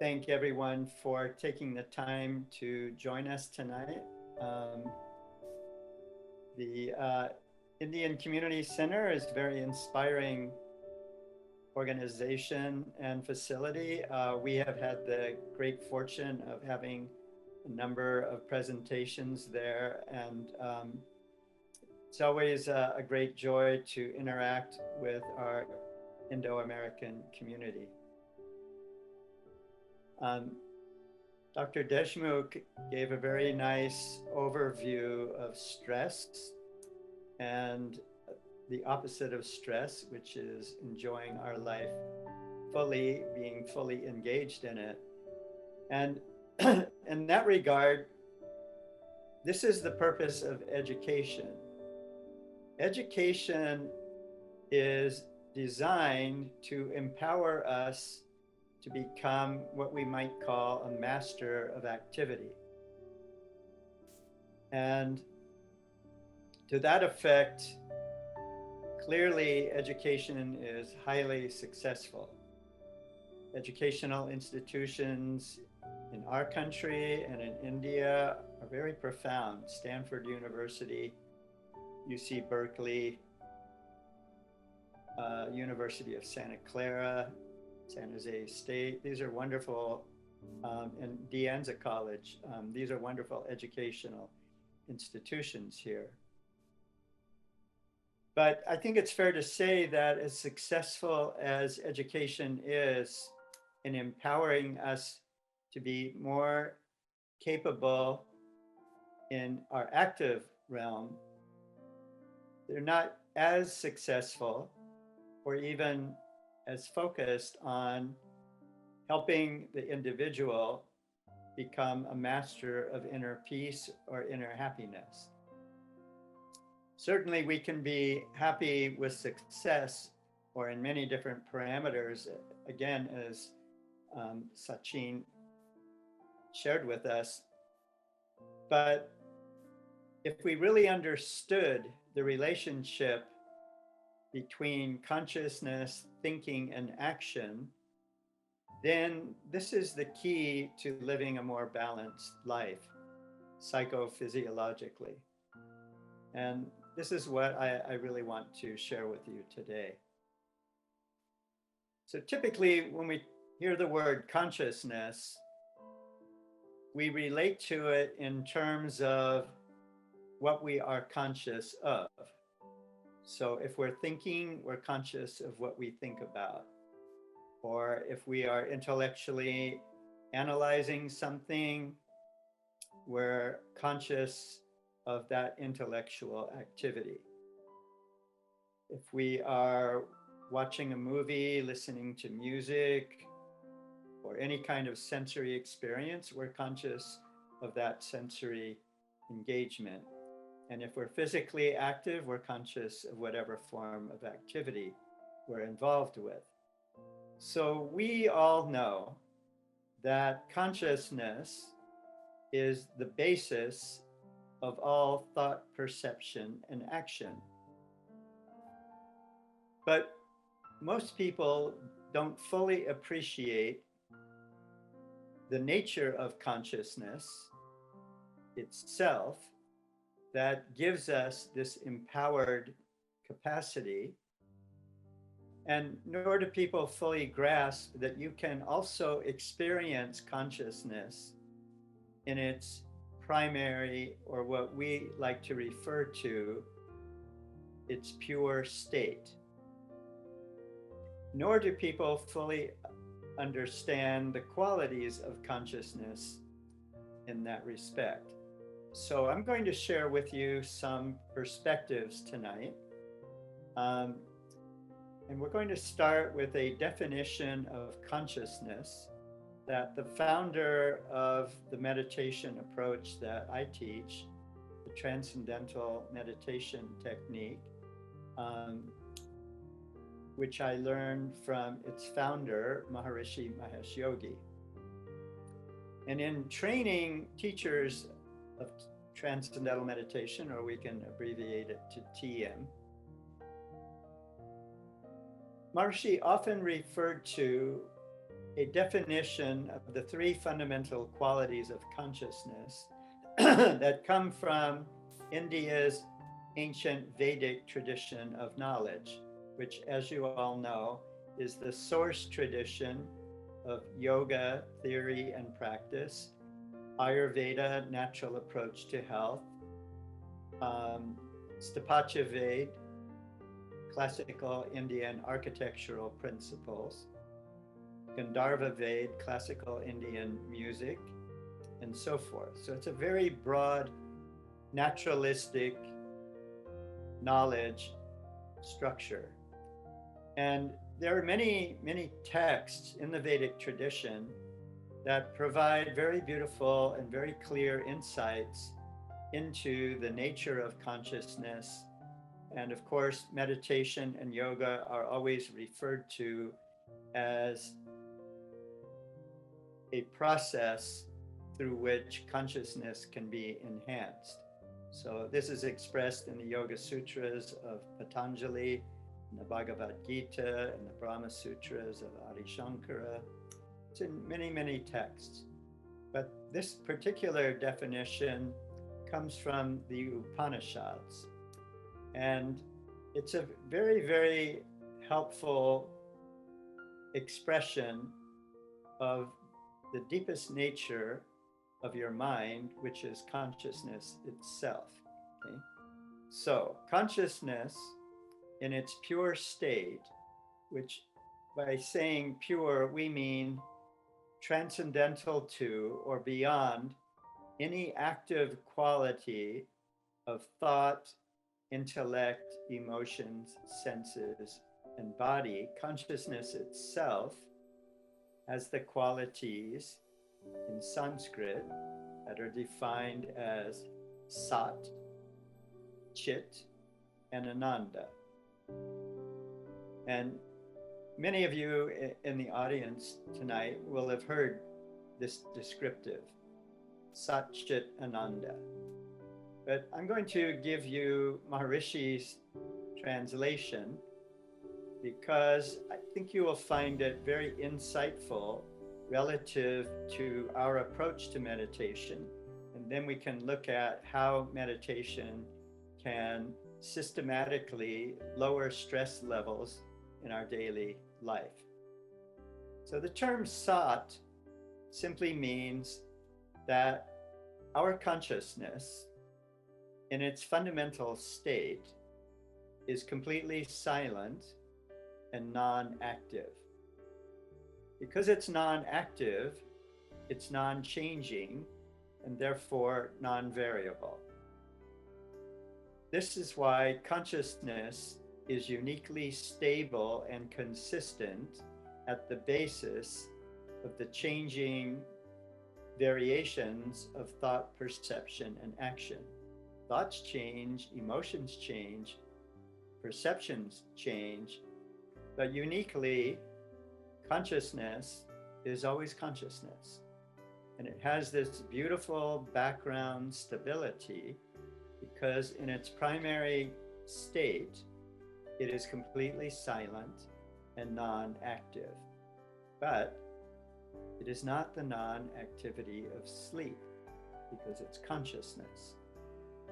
Thank everyone for taking the time to join us tonight. The Indian Community Center is a very inspiring organization and facility. We have had the great fortune of having a number of presentations there, and it's always a great joy to interact with our Indo-American community. Dr. Deshmukh gave a very nice overview of stress and the opposite of stress, which is enjoying our life fully, being fully engaged in it. And in that regard, this is the purpose of education. Education is designed to empower us to become what we might call a master of activity. And to that effect, clearly education is highly successful. Educational institutions in our country and in India are very profound. Stanford University, UC Berkeley, University of Santa Clara, San Jose State. These are wonderful, and De Anza College. These are wonderful educational institutions here. But I think it's fair to say that as successful as education is in empowering us to be more capable in our active realm, they're not as successful or even as focused on helping the individual become a master of inner peace or inner happiness. Certainly we can be happy with success or in many different parameters, again, as Sachin shared with us. But if we really understood the relationship between consciousness, thinking, and action, then this is the key to living a more balanced life, psychophysiologically. And this is what I really want to share with you today. So typically, when we hear the word consciousness, we relate to it in terms of what we are conscious of. So if we're thinking, we're conscious of what we think about. Or if we are intellectually analyzing something, we're conscious of that intellectual activity. If we are watching a movie, listening to music, or any kind of sensory experience, we're conscious of that sensory engagement. And if we're physically active, we're conscious of whatever form of activity we're involved with. So we all know that consciousness is the basis of all thought, perception, and action. But most people don't fully appreciate the nature of consciousness itself that gives us this empowered capacity. And nor do people fully grasp that you can also experience consciousness in its primary, or what we like to refer to, its pure state. Nor do people fully understand the qualities of consciousness in that respect. So I'm going to share with you some perspectives tonight. And we're going to start with a definition of consciousness that the founder of the meditation approach that I teach, the transcendental meditation technique, which I learned from its founder, Maharishi Mahesh Yogi. And in training teachers of Transcendental Meditation, or we can abbreviate it to TM. Maharishi often referred to a definition of the three fundamental qualities of consciousness that come from India's ancient Vedic tradition of knowledge, which, as you all know, is the source tradition of yoga theory and practice, Ayurveda, natural approach to health, Stapatya Ved, classical Indian architectural principles, Gandharva Ved, classical Indian music, and so forth. So it's a very broad, naturalistic knowledge structure. And there are many, many texts in the Vedic tradition that provide very beautiful and very clear insights into the nature of consciousness. And of course, meditation and yoga are always referred to as a process through which consciousness can be enhanced. So this is expressed in the Yoga Sutras of Patanjali, in the Bhagavad Gita, and the Brahma Sutras of Adi Shankara. It's in many, many texts. But this particular definition comes from the Upanishads. And it's a very, very helpful expression of the deepest nature of your mind, which is consciousness itself. Okay? So consciousness in its pure state, which by saying pure, we mean transcendental to or beyond any active quality of thought, intellect, emotions, senses, and body. Consciousness itself has the qualities in Sanskrit that are defined as Sat, Chit, and Ananda. And many of you in the audience tonight will have heard this descriptive, Sat, Chit, Ananda. But I'm going to give you Maharishi's translation because I think you will find it very insightful relative to our approach to meditation. And then we can look at how meditation can systematically lower stress levels in our daily life. So the term Sat simply means that our consciousness in its fundamental state is completely silent and non-active. Because it's non-active, it's non-changing, and therefore non-variable. This is why consciousness is uniquely stable and consistent at the basis of the changing variations of thought, perception, and action. Thoughts change, emotions change, perceptions change, but uniquely, consciousness is always consciousness. And it has this beautiful background stability because in its primary state, it is completely silent and non-active. But it is not the non-activity of sleep because it's consciousness.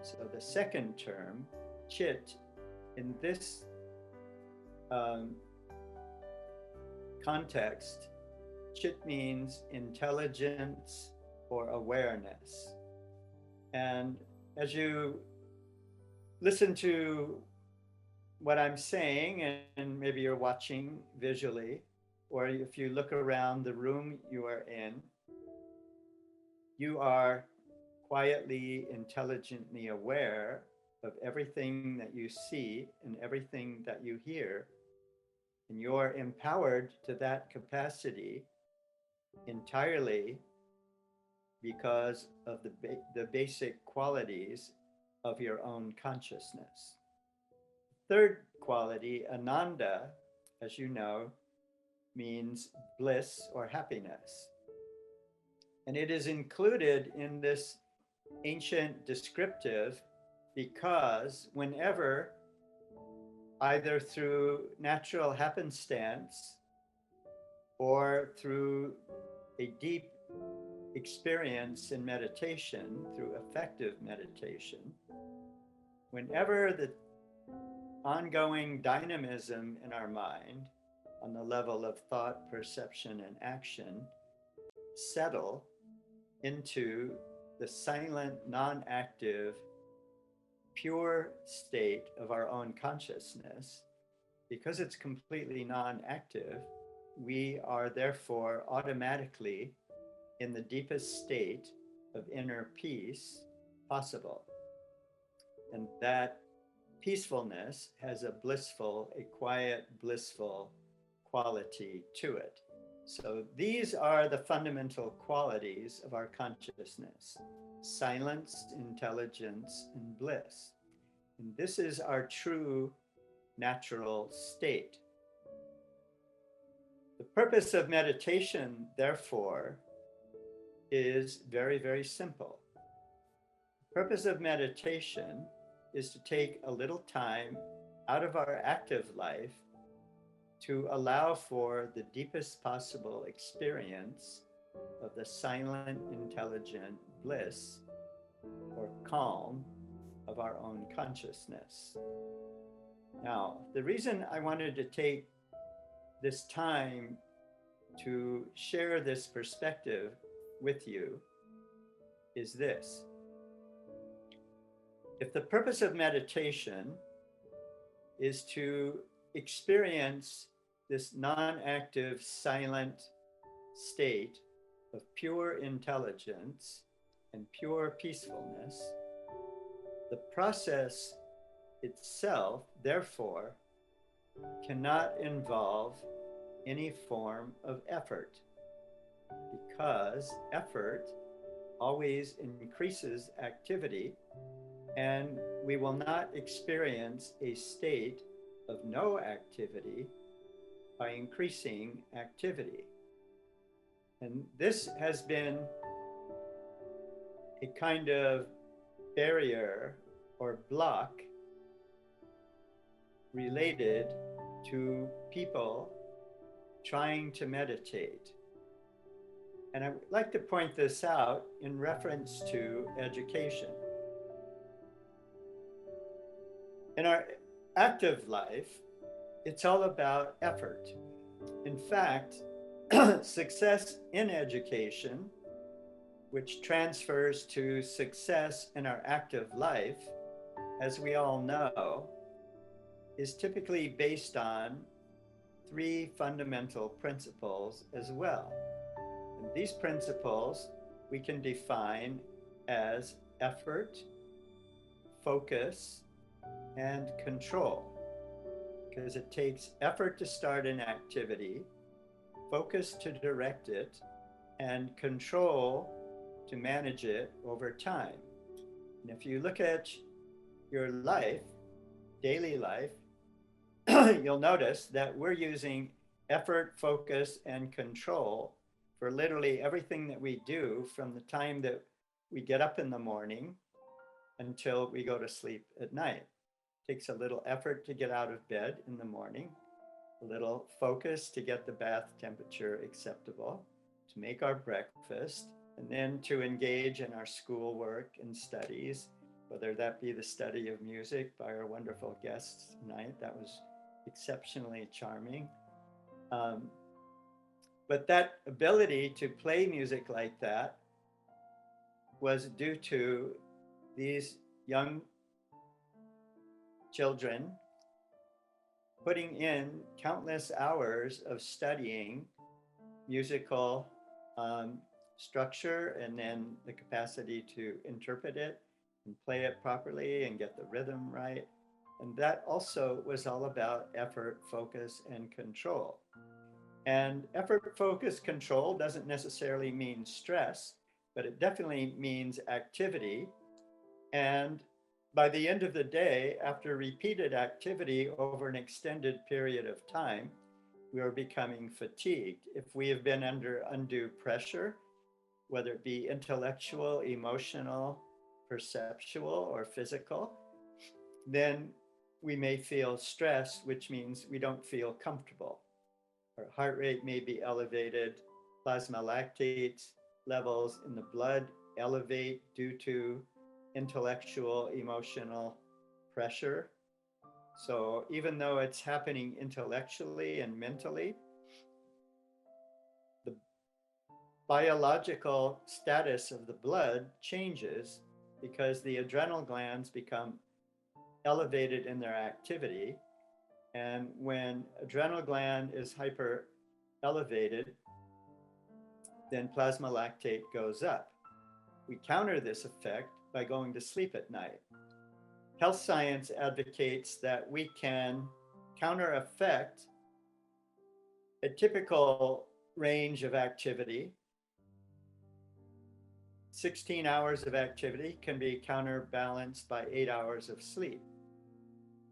So the second term, Chit, in this context, Chit means intelligence or awareness. And as you listen to what I'm saying, and maybe you're watching visually, or if you look around the room you are in, you are quietly, intelligently aware of everything that you see and everything that you hear. And you're empowered to that capacity entirely because of the basic qualities of your own consciousness. Third quality, Ananda, as you know, means bliss or happiness. And it is included in this ancient descriptive because whenever, either through natural happenstance or through a deep experience in meditation, through effective meditation, whenever the ongoing dynamism in our mind on the level of thought, perception, and action settle into the silent, non active, pure state of our own consciousness, because it's completely non active, we are therefore automatically in the deepest state of inner peace possible. And that peacefulness has a blissful, a quiet, blissful quality to it. So these are the fundamental qualities of our consciousness: silence, intelligence, and bliss. And this is our true natural state. The purpose of meditation, therefore, is very, very simple. The purpose of meditation is to take a little time out of our active life to allow for the deepest possible experience of the silent, intelligent bliss or calm of our own consciousness. Now, the reason I wanted to take this time to share this perspective with you is this. If the purpose of meditation is to experience this non-active, silent state of pure intelligence and pure peacefulness, the process itself, therefore, cannot involve any form of effort, because effort always increases activity, and we will not experience a state of no activity by increasing activity. And this has been a kind of barrier or block related to people trying to meditate. And I would like to point this out in reference to education. In our active life, it's all about effort. In fact, success in education, which transfers to success in our active life, as we all know, is typically based on three fundamental principles as well. And these principles we can define as effort, focus, and control, because it takes effort to start an activity, focus to direct it, and control to manage it over time. And if you look at your life, daily life, you'll notice that we're using effort, focus, and control for literally everything that we do, from the time that we get up in the morning until we go to sleep at night. It takes a little effort to get out of bed in the morning, a little focus to get the bath temperature acceptable, to make our breakfast, and then to engage in our schoolwork and studies, whether that be the study of music by our wonderful guests tonight. That was exceptionally charming. But that ability to play music like that was due to these young children putting in countless hours of studying musical structure, and then the capacity to interpret it and play it properly and get the rhythm right. And that also was all about effort, focus, and control. And effort, focus, control doesn't necessarily mean stress, but it definitely means activity. And by the end of the day, after repeated activity over an extended period of time, we are becoming fatigued. If we have been under undue pressure, whether it be intellectual, emotional, perceptual or physical, then we may feel stress, which means we don't feel comfortable. Our heart rate may be elevated, plasma lactate levels in the blood elevate due to intellectual, emotional pressure. So even though it's happening intellectually and mentally, the biological status of the blood changes because the adrenal glands become elevated in their activity. And when adrenal gland is hyper elevated, then plasma lactate goes up. We counter this effect by going to sleep at night. Health science advocates that we can counter effect a typical range of activity. 16 hours of activity can be counterbalanced by 8 hours of sleep.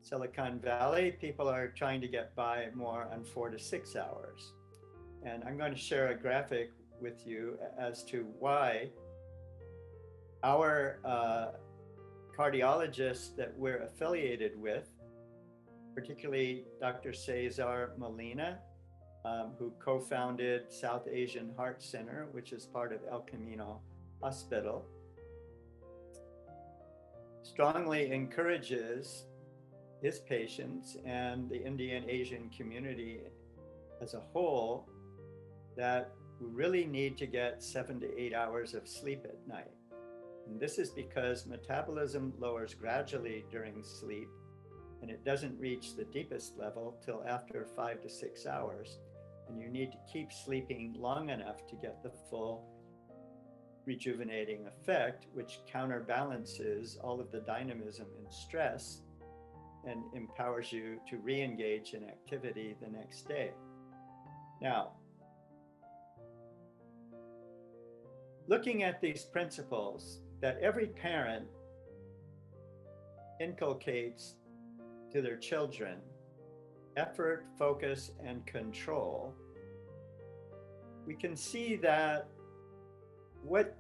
Silicon Valley, people are trying to get by more on 4 to 6 hours. And I'm going to share a graphic with you as to why our cardiologists that we're affiliated with, particularly Dr. Cesar Molina, who co-founded South Asian Heart Center, which is part of El Camino Hospital, strongly encourages his patients and the Indian Asian community as a whole that we really need to get 7 to 8 hours of sleep at night. And this is because metabolism lowers gradually during sleep, and it doesn't reach the deepest level till after 5 to 6 hours. And you need to keep sleeping long enough to get the full rejuvenating effect, which counterbalances all of the dynamism and stress and empowers you to re-engage in activity the next day. Now, looking at these principles that every parent inculcates to their children, effort, focus, and control, we can see that what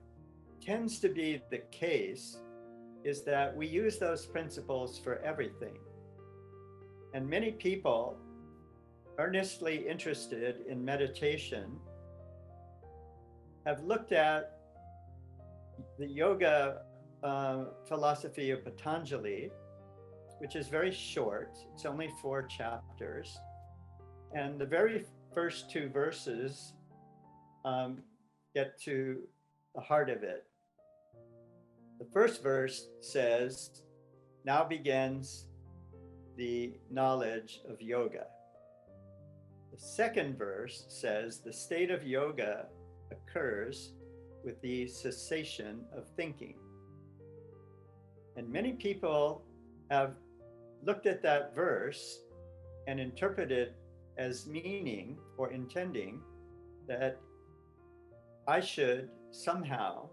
tends to be the case is that we use those principles for everything. And many people earnestly interested in meditation have looked at the yoga philosophy of Patanjali, which is very short. It's only 4 chapters. And the very first 2 verses get to the heart of it. The first verse says, "Now begins the knowledge of yoga." The second verse says, "The state of yoga occurs with the cessation of thinking." And many people have looked at that verse and interpreted as meaning or intending that I should somehow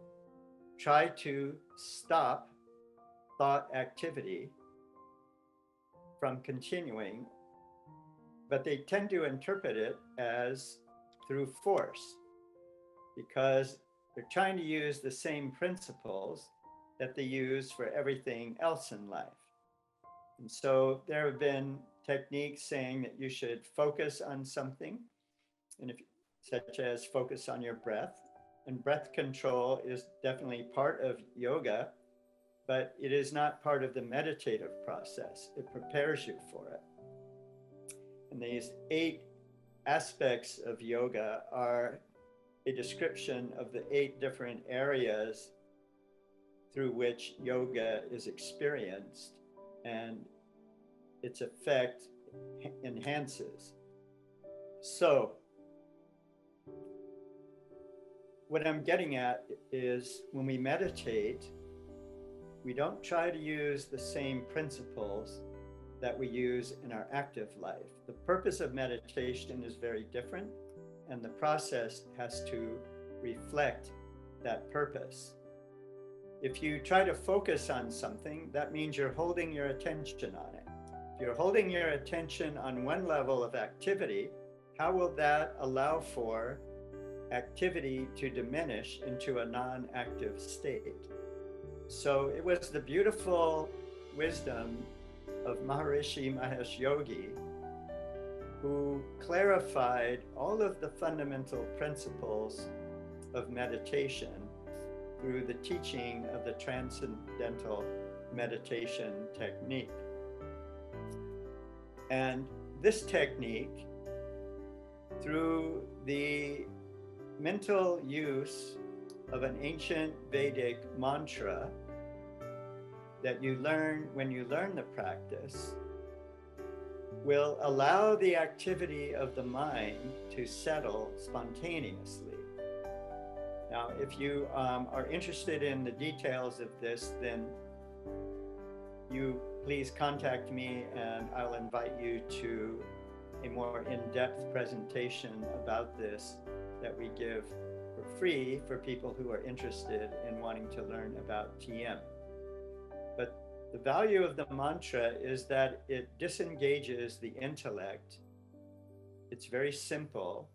try to stop thought activity from continuing, but they tend to interpret it as through force, because they're trying to use the same principles that they use for everything else in life. And so there have been techniques saying that you should focus on something, and such as focus on your breath. And breath control is definitely part of yoga, but it is not part of the meditative process. It prepares you for it. And these 8 aspects of yoga are a description of the 8 different areas through which yoga is experienced and its effect enhances. So what I'm getting at is when we meditate, we don't try to use the same principles that we use in our active life. The purpose of meditation is very different, and the process has to reflect that purpose. If you try to focus on something, that means you're holding your attention on it. If you're holding your attention on one level of activity, how will that allow for activity to diminish into a non-active state? So it was the beautiful wisdom of Maharishi Mahesh Yogi who clarified all of the fundamental principles of meditation through the teaching of the transcendental meditation technique. And this technique, through the mental use of an ancient Vedic mantra that you learn when you learn the practice, will allow the activity of the mind to settle spontaneously. Now, if you are interested in the details of this, then you please contact me and I'll invite you to a more in-depth presentation about this that we give for free for people who are interested in wanting to learn about TM. But the value of the mantra is that it disengages the intellect. It's very simple,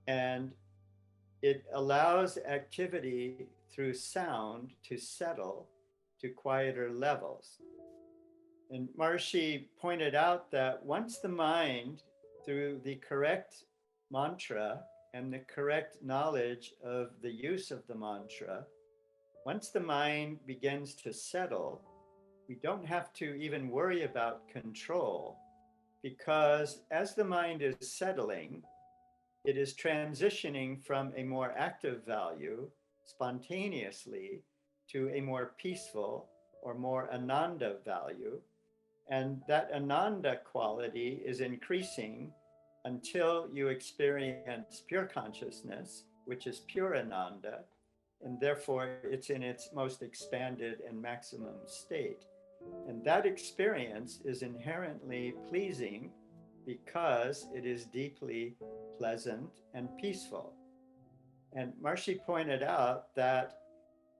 and it allows activity through sound to settle to quieter levels. And Maharishi pointed out that once the mind, through the correct mantra and the correct knowledge of the use of the mantra, once the mind begins to settle, we don't have to even worry about control, because as the mind is settling, it is transitioning from a more active value spontaneously to a more peaceful or more ananda value. And that ananda quality is increasing until you experience pure consciousness, which is pure ananda, and therefore it's in its most expanded and maximum state. And that experience is inherently pleasing because it is deeply pleasant and peaceful. And Maharishi pointed out that,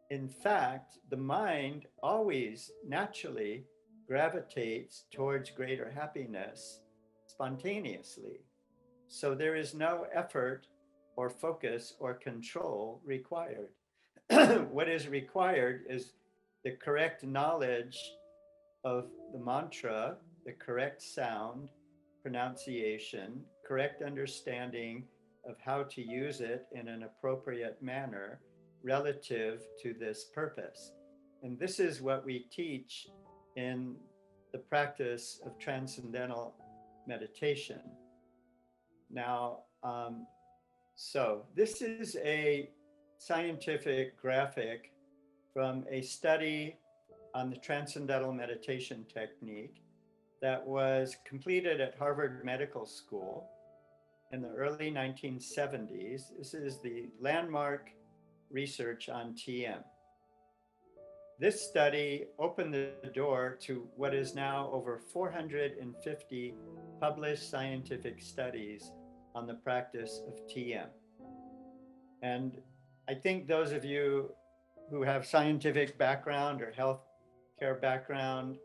in fact, the mind always naturally gravitates towards greater happiness spontaneously. So there is no effort or focus or control required. What is required is the correct knowledge of the mantra, the correct sound, pronunciation, correct understanding of how to use it in an appropriate manner relative to this purpose. And this is what we teach in the practice of transcendental meditation. Now, so this is a scientific graphic from a study on the transcendental meditation technique that was completed at Harvard Medical School in the early 1970s. This is the landmark research on TM. This study opened the door to what is now over 450 published scientific studies on the practice of TM. And I think those of you who have scientific background or healthcare background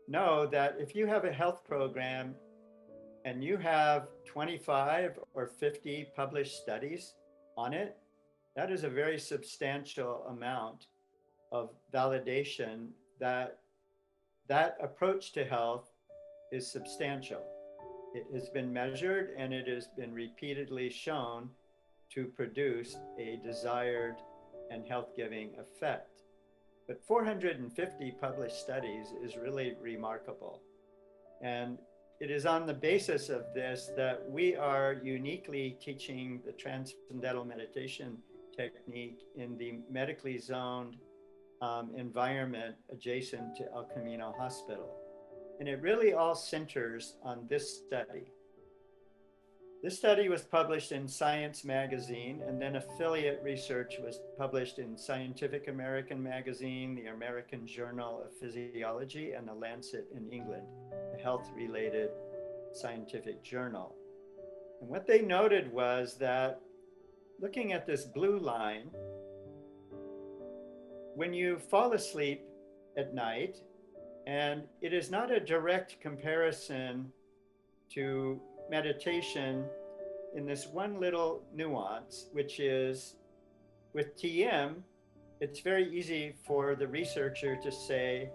know that if you have a health program and you have 25 or 50 published studies on it, that is a very substantial amount of validation that that approach to health is substantial. It has been measured and it has been repeatedly shown to produce a desired and health-giving effect. But 450 published studies is really remarkable. And it is on the basis of this that we are uniquely teaching the transcendental meditation technique in the medically zoned environment adjacent to El Camino Hospital. And it really all centers on this study. This study was published in Science magazine, and then affiliate research was published in Scientific American magazine, the American Journal of Physiology, and the Lancet in England, a health-related scientific journal. And what they noted was that, looking at this blue line, when you fall asleep at night, and it is not a direct comparison to meditation in this one little nuance, which is with TM, it's very easy for the researcher to say,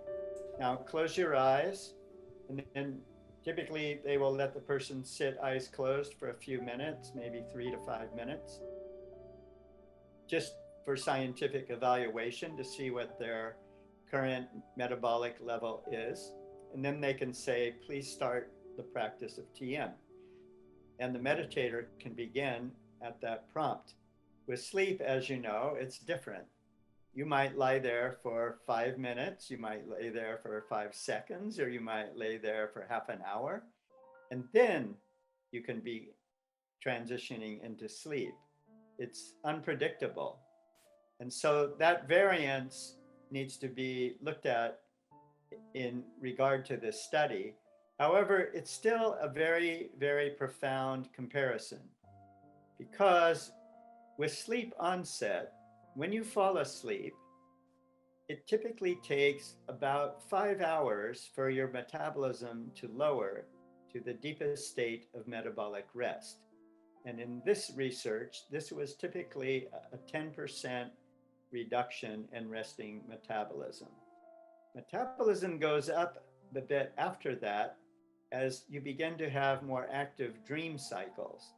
now close your eyes, and then typically they will let the person sit eyes closed for a few minutes, maybe 3 to 5 minutes, just for scientific evaluation to see what their current metabolic level is. And then they can say, please start the practice of TM. And the meditator can begin at that prompt. With sleep, as you know, it's different. You might lie there for 5 minutes, you might lay there for 5 seconds, or you might lay there for half an hour, and then you can be transitioning into sleep. It's unpredictable. And so that variance needs to be looked at in regard to this study. However, it's still a very, very profound comparison, because with sleep onset, when you fall asleep, it typically takes about 5 hours for your metabolism to lower to the deepest state of metabolic rest. And in this research, this was typically a 10% reduction in resting metabolism. Metabolism goes up a bit after that as you begin to have more active dream cycles,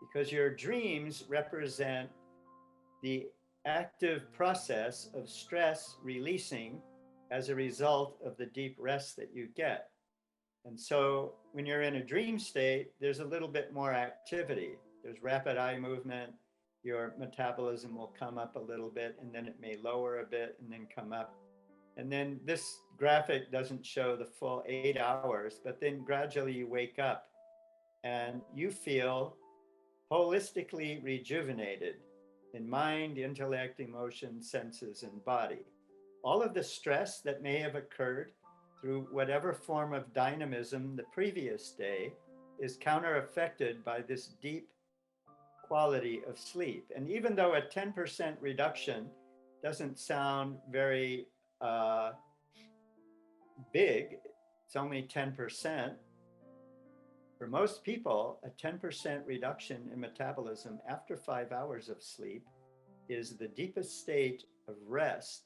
because your dreams represent the active process of stress releasing as a result of the deep rest that you get. And so when you're in a dream state, there's a little bit more activity. There's rapid eye movement, your metabolism will come up a little bit, and then it may lower a bit and then come up. And then this graphic doesn't show the full 8 hours, but then gradually you wake up and you feel holistically rejuvenated in mind, intellect, emotion, senses, and body. All of the stress that may have occurred through whatever form of dynamism the previous day is counter-affected by this deep quality of sleep. And even though a 10% reduction doesn't sound very big, it's only 10%. For most people, a 10% reduction in metabolism after 5 hours of sleep is the deepest state of rest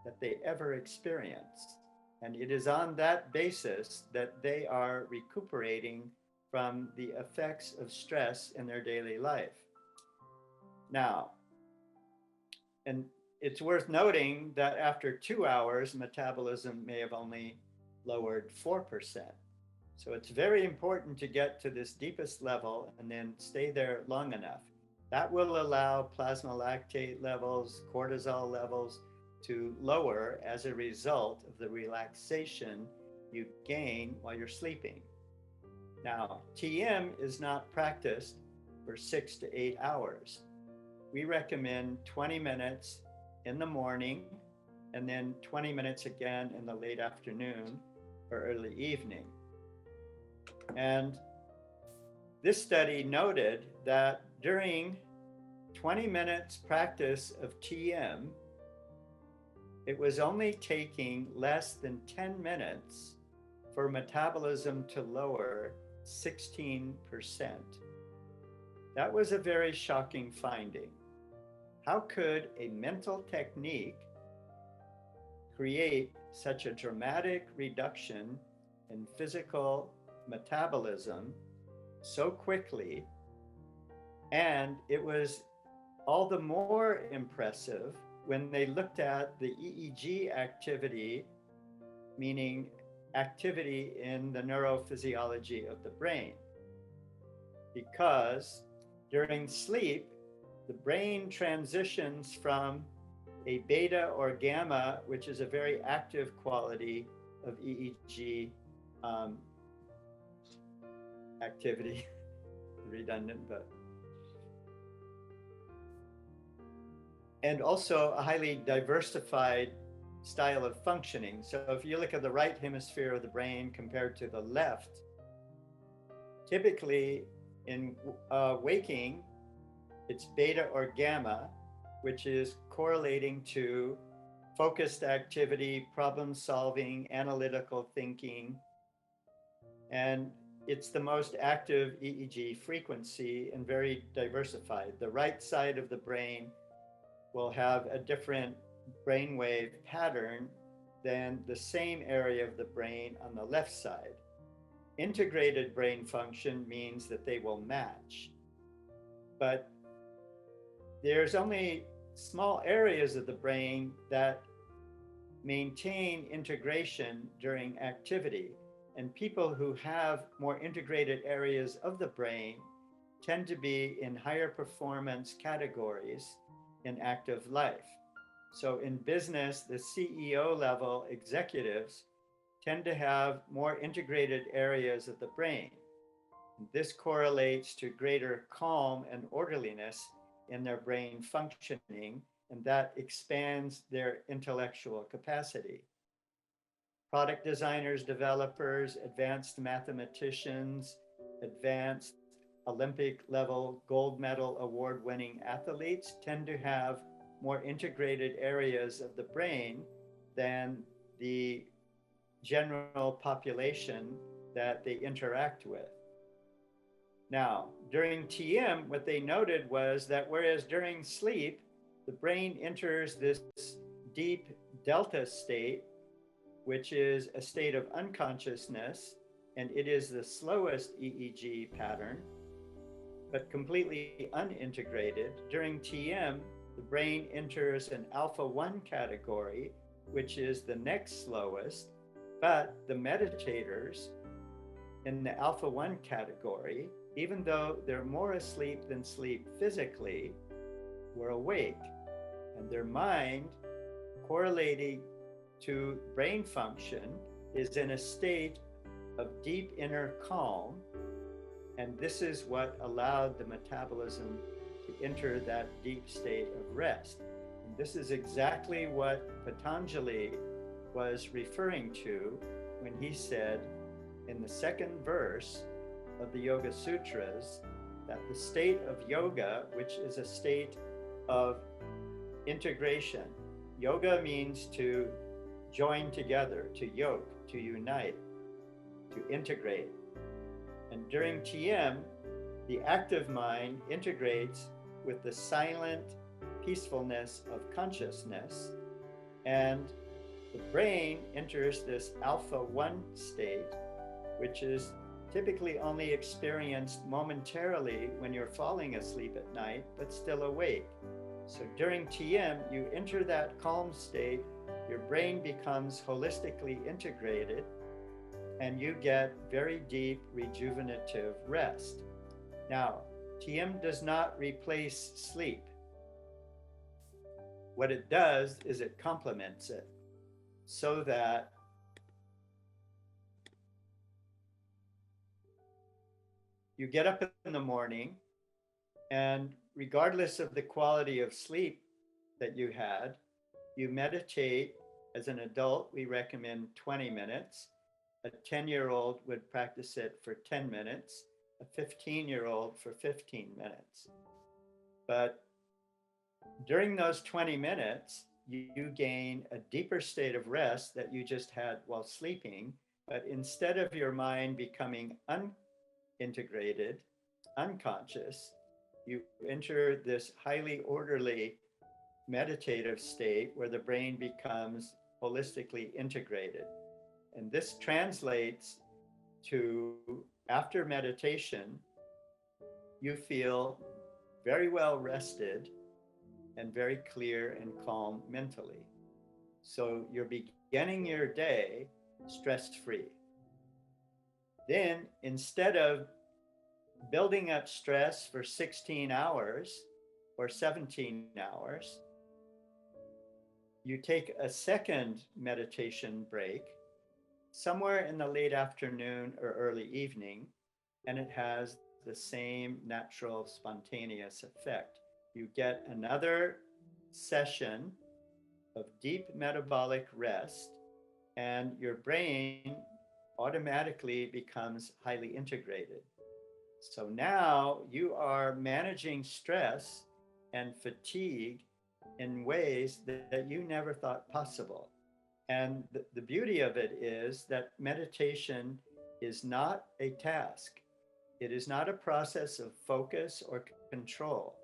that they ever experience. And it is on that basis that they are recuperating from the effects of stress in their daily life. Now, and it's worth noting that after 2 hours, metabolism may have only lowered 4%. So it's very important to get to this deepest level and then stay there long enough. That will allow plasma lactate levels, cortisol levels to lower as a result of the relaxation you gain while you're sleeping. Now, TM is not practiced for 6 to 8 hours. We recommend 20 minutes in the morning and then 20 minutes again in the late afternoon or early evening. And this study noted that during 20 minutes practice of TM, it was only taking less than 10 minutes for metabolism to lower 16%. That was a very shocking finding. How could a mental technique create such a dramatic reduction in physical metabolism so quickly? And it was all the more impressive when they looked at the EEG activity, meaning activity in the neurophysiology of the brain. Because during sleep, the brain transitions from a beta or gamma, which is a very active quality of EEG activity, redundant, but, and also a highly diversified style of functioning. So if you look at the right hemisphere of the brain compared to the left, typically in waking, it's beta or gamma, which is correlating to focused activity, problem solving, analytical thinking. And it's the most active EEG frequency and very diversified. The right side of the brain will have a different brainwave pattern than the same area of the brain on the left side. Integrated brain function means that they will match, but there's only small areas of the brain that maintain integration during activity. And people who have more integrated areas of the brain tend to be in higher performance categories in active life. So in business, the CEO level executives tend to have more integrated areas of the brain. This correlates to greater calm and orderliness in their brain functioning, and that expands their intellectual capacity. Product designers, developers, advanced mathematicians, advanced Olympic level gold medal award winning athletes tend to have more integrated areas of the brain than the general population that they interact with. Now, during TM, what they noted was that whereas during sleep, the brain enters this deep delta state, which is a state of unconsciousness, and it is the slowest EEG pattern, but completely unintegrated. During TM, the brain enters an alpha 1 category, which is the next slowest, but the meditators in the alpha 1 category, even though they're more asleep than sleep physically, were awake. And their mind, correlating to brain function, is in a state of deep inner calm. And this is what allowed the metabolism to enter that deep state of rest. And this is exactly what Patanjali was referring to when he said in the second verse of the Yoga Sutras that the state of yoga, which is a state of integration, yoga means to join together, to yoke, to unite, to integrate. And during TM, the active mind integrates with the silent peacefulness of consciousness, and the brain enters this alpha 1 state, which is typically only experienced momentarily when you're falling asleep at night, but still awake. So during TM, you enter that calm state, your brain becomes holistically integrated, and you get very deep rejuvenative rest. Now, TM does not replace sleep. What it does is it complements it so that you get up in the morning, and regardless of the quality of sleep that you had, you meditate. As an adult, we recommend 20 minutes. A 10-year-old would practice it for 10 minutes, a 15-year-old for 15 minutes. But during those 20 minutes, you gain a deeper state of rest that you just had while sleeping. But instead of your mind becoming unintegrated, unconscious, you enter this highly orderly meditative state where the brain becomes holistically integrated. And this translates to, after meditation, you feel very well rested and very clear and calm mentally. So you're beginning your day stress-free. Then, instead of building up stress for 16 hours or 17 hours, you take a second meditation break somewhere in the late afternoon or early evening, and it has the same natural, spontaneous effect. You get another session of deep metabolic rest, and your brain automatically becomes highly integrated. So now you are managing stress and fatigue in ways that you never thought possible. And the beauty of it is that meditation is not a task. It is not a process of focus or control.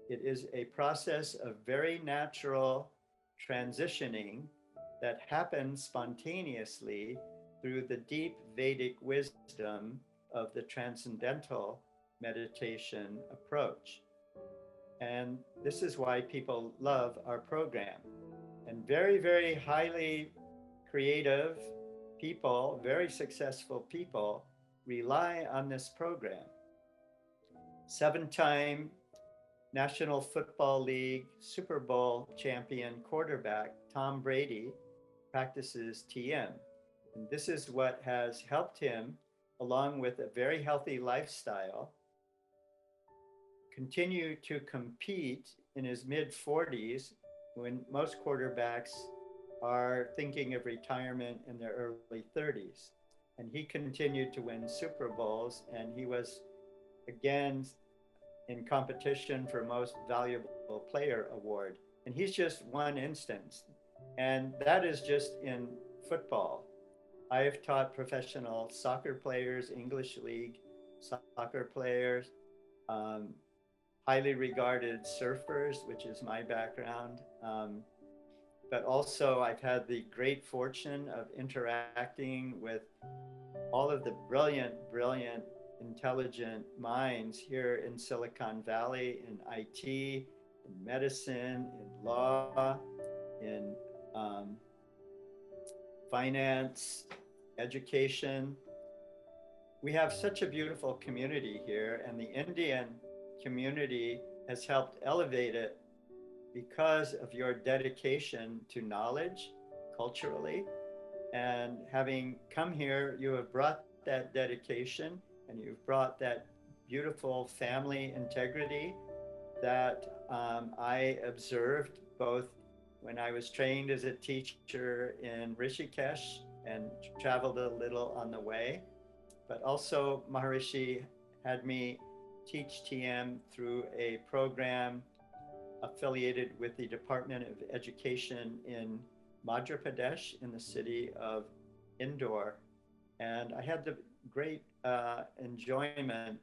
It is a process of very natural transitioning that happens spontaneously through the deep Vedic wisdom of the transcendental meditation approach. And this is why people love our program. And very, very highly creative people, very successful people rely on this program. 7-time National Football League Super Bowl champion quarterback Tom Brady practices TM. And this is what has helped him, along with a very healthy lifestyle, continue to compete in his mid 40s when most quarterbacks are thinking of retirement in their early 30s. And he continued to win Super Bowls, and he was again in competition for most valuable player award. And he's just one instance. And that is just in football. I have taught professional soccer players, English league soccer players, um, highly regarded surfers, which is my background. But also, I've had the great fortune of interacting with all of the brilliant, brilliant, intelligent minds here in Silicon Valley, in IT, in medicine, in law, in finance, education. We have such a beautiful community here, and the Indian community has helped elevate it because of your dedication to knowledge culturally. And having come here, you have brought that dedication and you've brought that beautiful family integrity that I observed both when I was trained as a teacher in Rishikesh and traveled a little on the way. But also, Maharishi had me teach TM through a program affiliated with the Department of Education in Madhya Pradesh in the city of Indore. And I had the great enjoyment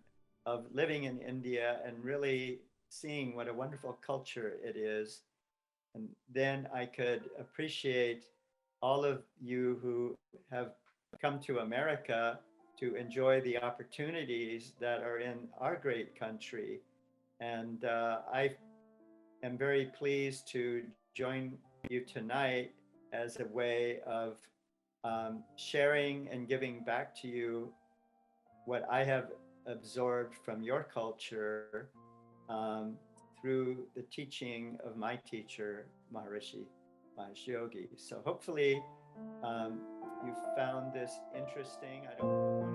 of living in India and really seeing what a wonderful culture it is. And then I could appreciate all of you who have come to America to enjoy the opportunities that are in our great country. And I am very pleased to join you tonight as a way of sharing and giving back to you what I have absorbed from your culture through the teaching of my teacher, Maharishi Mahesh Yogi. So hopefully you found this interesting. I don't want